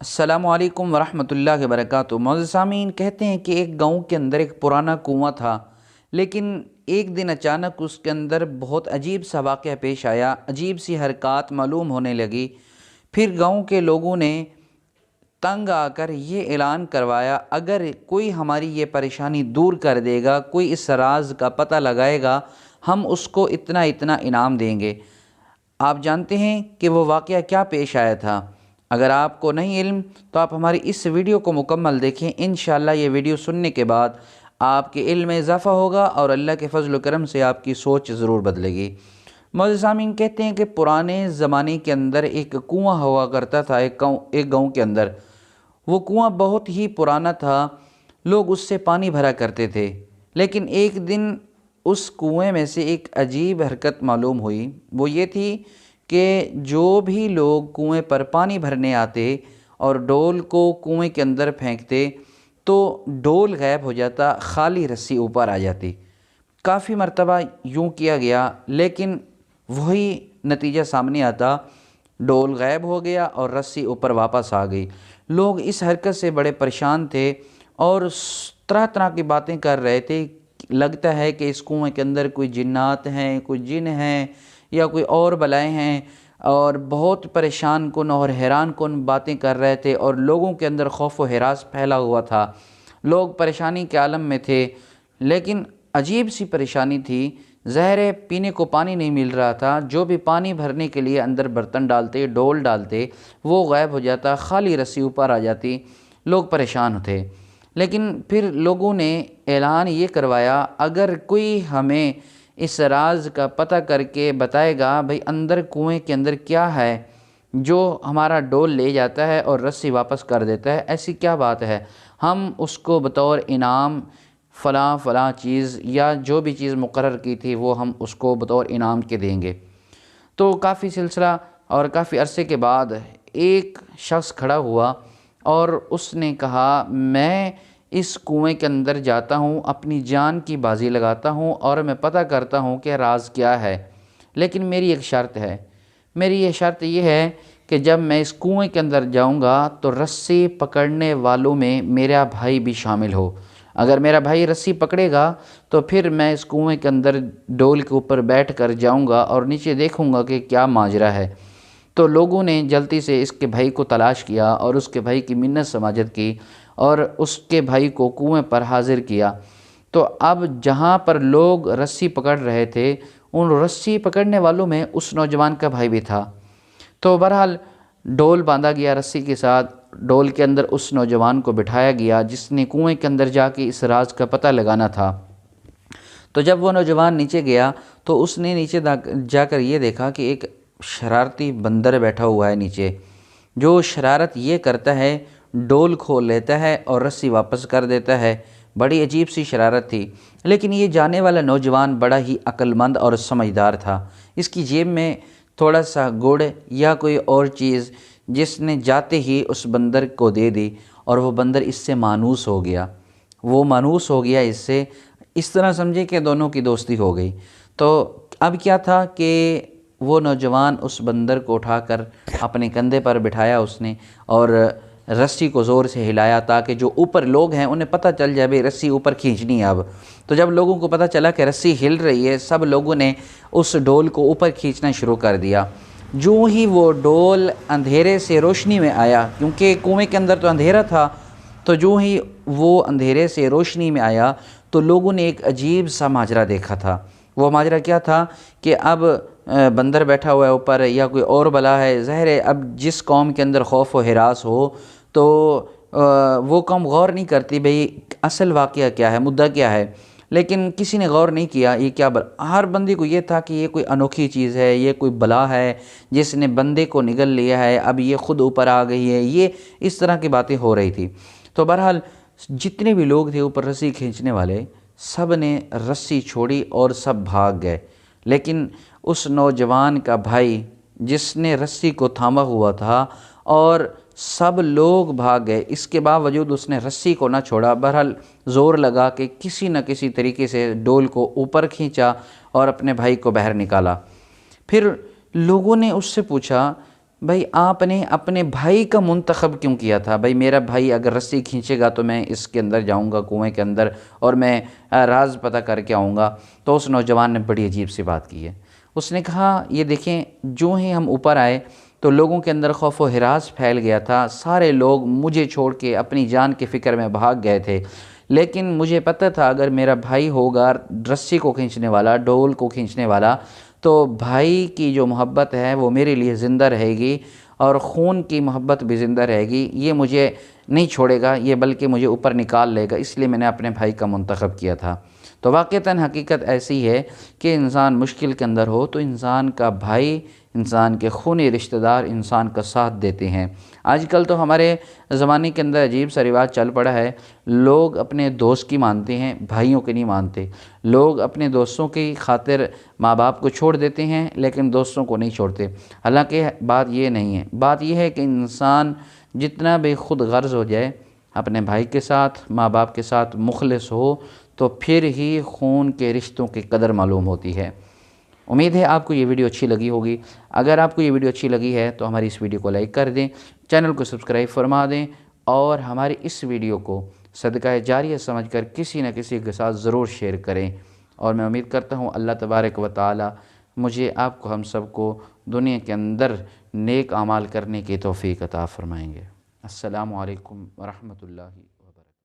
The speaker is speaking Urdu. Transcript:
السلام علیکم ورحمۃ اللہ وبرکاتہ۔ معزز سامعین، کہتے ہیں کہ ایک گاؤں کے اندر ایک پرانا کنواں تھا، لیکن ایک دن اچانک اس کے اندر بہت عجیب سا واقعہ پیش آیا، عجیب سی حرکات معلوم ہونے لگی۔ پھر گاؤں کے لوگوں نے تنگ آ کر یہ اعلان کروایا، اگر کوئی ہماری یہ پریشانی دور کر دے گا، کوئی اس راز کا پتہ لگائے گا، ہم اس کو اتنا اتنا انعام دیں گے۔ آپ جانتے ہیں کہ وہ واقعہ کیا پیش آیا تھا؟ اگر آپ کو نہیں علم تو آپ ہماری اس ویڈیو کو مکمل دیکھیں، انشاءاللہ یہ ویڈیو سننے کے بعد آپ کے علم میں اضافہ ہوگا اور اللہ کے فضل و کرم سے آپ کی سوچ ضرور بدلے گی۔ معزز سامعین، کہتے ہیں کہ پرانے زمانے کے اندر ایک کنواں ہوا کرتا تھا ایک گاؤں کے اندر۔ وہ کنواں بہت ہی پرانا تھا، لوگ اس سے پانی بھرا کرتے تھے، لیکن ایک دن اس کنویں میں سے ایک عجیب حرکت معلوم ہوئی۔ وہ یہ تھی کہ جو بھی لوگ کنویں پر پانی بھرنے آتے اور ڈول کو کنویں کے اندر پھینکتے تو ڈول غائب ہو جاتا، خالی رسی اوپر آ جاتی۔ کافی مرتبہ یوں کیا گیا، لیکن وہی نتیجہ سامنے آتا، ڈول غائب ہو گیا اور رسی اوپر واپس آ گئی۔ لوگ اس حرکت سے بڑے پریشان تھے اور طرح طرح کی باتیں کر رہے تھے۔ لگتا ہے کہ اس کنویں کے اندر کوئی جنات ہیں، کوئی جن ہیں یا کوئی اور بلائیں ہیں، اور بہت پریشان کن اور حیران کن باتیں کر رہے تھے، اور لوگوں کے اندر خوف و ہراس پھیلا ہوا تھا۔ لوگ پریشانی کے عالم میں تھے، لیکن عجیب سی پریشانی تھی۔ ظاہر ہے پینے کو پانی نہیں مل رہا تھا، جو بھی پانی بھرنے کے لیے اندر برتن ڈالتے، ڈول ڈالتے، وہ غائب ہو جاتا، خالی رسی اوپر آ جاتی۔ لوگ پریشان تھے، لیکن پھر لوگوں نے اعلان یہ کروایا، اگر کوئی ہمیں اس راز کا پتہ کر کے بتائے گا بھئی اندر کنویں کے اندر کیا ہے جو ہمارا ڈول لے جاتا ہے اور رسی واپس کر دیتا ہے، ایسی کیا بات ہے، ہم اس کو بطور انعام فلاں فلاں چیز یا جو بھی چیز مقرر کی تھی وہ ہم اس کو بطور انعام کے دیں گے۔ تو کافی سلسلہ اور کافی عرصے کے بعد ایک شخص کھڑا ہوا اور اس نے کہا، میں اس کنویں کے اندر جاتا ہوں، اپنی جان کی بازی لگاتا ہوں اور میں پتہ کرتا ہوں کہ راز کیا ہے، لیکن میری ایک شرط ہے۔ میری یہ شرط یہ ہے کہ جب میں اس کنویں کے اندر جاؤں گا تو رسی پکڑنے والوں میں میرا بھائی بھی شامل ہو۔ اگر میرا بھائی رسی پکڑے گا تو پھر میں اس کنویں کے اندر ڈول کے اوپر بیٹھ کر جاؤں گا اور نیچے دیکھوں گا کہ کیا ماجرا ہے۔ تو لوگوں نے جلدی سے اس کے بھائی کو تلاش کیا اور اس کے بھائی کی منت سماجت کی اور اس کے بھائی کو کنویں پر حاضر کیا۔ تو اب جہاں پر لوگ رسی پکڑ رہے تھے، ان رسی پکڑنے والوں میں اس نوجوان کا بھائی بھی تھا۔ تو بہرحال ڈول باندھا گیا رسی کے ساتھ، ڈول کے اندر اس نوجوان کو بٹھایا گیا جس نے کنویں کے اندر جا کے اس راز کا پتہ لگانا تھا۔ تو جب وہ نوجوان نیچے گیا تو اس نے نیچے جا کر یہ دیکھا کہ ایک شرارتی بندر بیٹھا ہوا ہے نیچے، جو شرارت یہ کرتا ہے ڈول کھول لیتا ہے اور رسی واپس کر دیتا ہے۔ بڑی عجیب سی شرارت تھی، لیکن یہ جانے والا نوجوان بڑا ہی عقل مند اور سمجھدار تھا۔ اس کی جیب میں تھوڑا سا گڑ یا کوئی اور چیز جس نے جاتے ہی اس بندر کو دے دی، اور وہ بندر اس سے مانوس ہو گیا۔ وہ مانوس ہو گیا اس سے، اس طرح سمجھے کہ دونوں کی دوستی ہو گئی۔ تو اب کیا تھا کہ وہ نوجوان اس بندر کو اٹھا کر اپنے کندھے پر بٹھایا اس نے، اور رسی کو زور سے ہلایا تاکہ جو اوپر لوگ ہیں انہیں پتہ چل جائے بھئی رسی اوپر کھینچنی ہے اب۔ تو جب لوگوں کو پتہ چلا کہ رسی ہل رہی ہے، سب لوگوں نے اس ڈول کو اوپر کھینچنا شروع کر دیا۔ جو ہی وہ ڈول اندھیرے سے روشنی میں آیا، کیونکہ کنویں کے اندر تو اندھیرا تھا، تو جو ہی وہ اندھیرے سے روشنی میں آیا تو لوگوں نے ایک عجیب سا ماجرا دیکھا تھا۔ وہ ماجرا کیا تھا کہ اب بندر بیٹھا ہوا ہے اوپر یا کوئی اور بلا ہے۔ ظاہر ہے اب جس قوم کے اندر خوف و ہراس ہو تو وہ قوم غور نہیں کرتی بھئی اصل واقعہ کیا ہے، مدعا کیا ہے، لیکن کسی نے غور نہیں کیا یہ کیا ہر بندے کو یہ تھا کہ یہ کوئی انوکھی چیز ہے، یہ کوئی بلا ہے جس نے بندے کو نگل لیا ہے، اب یہ خود اوپر آ گئی ہے، یہ اس طرح کی باتیں ہو رہی تھی۔ تو بہرحال جتنے بھی لوگ تھے اوپر رسی کھینچنے والے، سب نے رسی چھوڑی اور سب بھاگ گئے، لیکن اس نوجوان کا بھائی جس نے رسی کو تھاما ہوا تھا اور سب لوگ بھاگ گئے، اس کے باوجود اس نے رسی کو نہ چھوڑا۔ بہرحال زور لگا کہ کسی نہ کسی طریقے سے ڈول کو اوپر کھینچا اور اپنے بھائی کو باہر نکالا۔ پھر لوگوں نے اس سے پوچھا بھائی آپ نے اپنے بھائی کا منتخب کیوں کیا تھا؟ بھائی میرا بھائی اگر رسی کھینچے گا تو میں اس کے اندر جاؤں گا کنویں کے اندر اور میں راز پتہ کر کے آؤں گا۔ تو اس نوجوان نے بڑی عجیب سی بات کی ہے، اس نے کہا یہ دیکھیں جو ہی ہم اوپر آئے تو لوگوں کے اندر خوف و ہراس پھیل گیا تھا، سارے لوگ مجھے چھوڑ کے اپنی جان کی فکر میں بھاگ گئے تھے، لیکن مجھے پتہ تھا اگر میرا بھائی ہوگا رسی کو کھینچنے والا، ڈول کو کھینچنے والا، تو بھائی کی جو محبت ہے وہ میرے لیے زندہ رہے گی اور خون کی محبت بھی زندہ رہے گی، یہ مجھے نہیں چھوڑے گا، یہ بلکہ مجھے اوپر نکال لے گا، اس لیے میں نے اپنے بھائی کا منتخب کیا تھا۔ تو واقعتاً حقیقت ایسی ہے کہ انسان مشکل کے اندر ہو تو انسان کا بھائی، انسان کے خونی رشتہ دار انسان کا ساتھ دیتے ہیں۔ آج کل تو ہمارے زمانے کے اندر عجیب سا رواج چل پڑا ہے، لوگ اپنے دوست کی مانتے ہیں، بھائیوں کی نہیں مانتے۔ لوگ اپنے دوستوں کی خاطر ماں باپ کو چھوڑ دیتے ہیں لیکن دوستوں کو نہیں چھوڑتے، حالانکہ بات یہ نہیں ہے۔ بات یہ ہے کہ انسان جتنا بھی خود غرض ہو جائے، اپنے بھائی کے ساتھ، ماں باپ کے ساتھ مخلص ہو تو پھر ہی خون کے رشتوں کی قدر معلوم ہوتی ہے۔ امید ہے آپ کو یہ ویڈیو اچھی لگی ہوگی۔ اگر آپ کو یہ ویڈیو اچھی لگی ہے تو ہماری اس ویڈیو کو لائک کر دیں، چینل کو سبسکرائب فرما دیں اور ہماری اس ویڈیو کو صدقہ جاریہ سمجھ کر کسی نہ کسی کے ساتھ ضرور شیئر کریں، اور میں امید کرتا ہوں اللہ تبارک و تعالی مجھے، آپ کو، ہم سب کو دنیا کے اندر نیک اعمال کرنے کی توفیق عطا فرمائیں گے۔ السلام علیکم ورحمۃ اللہ۔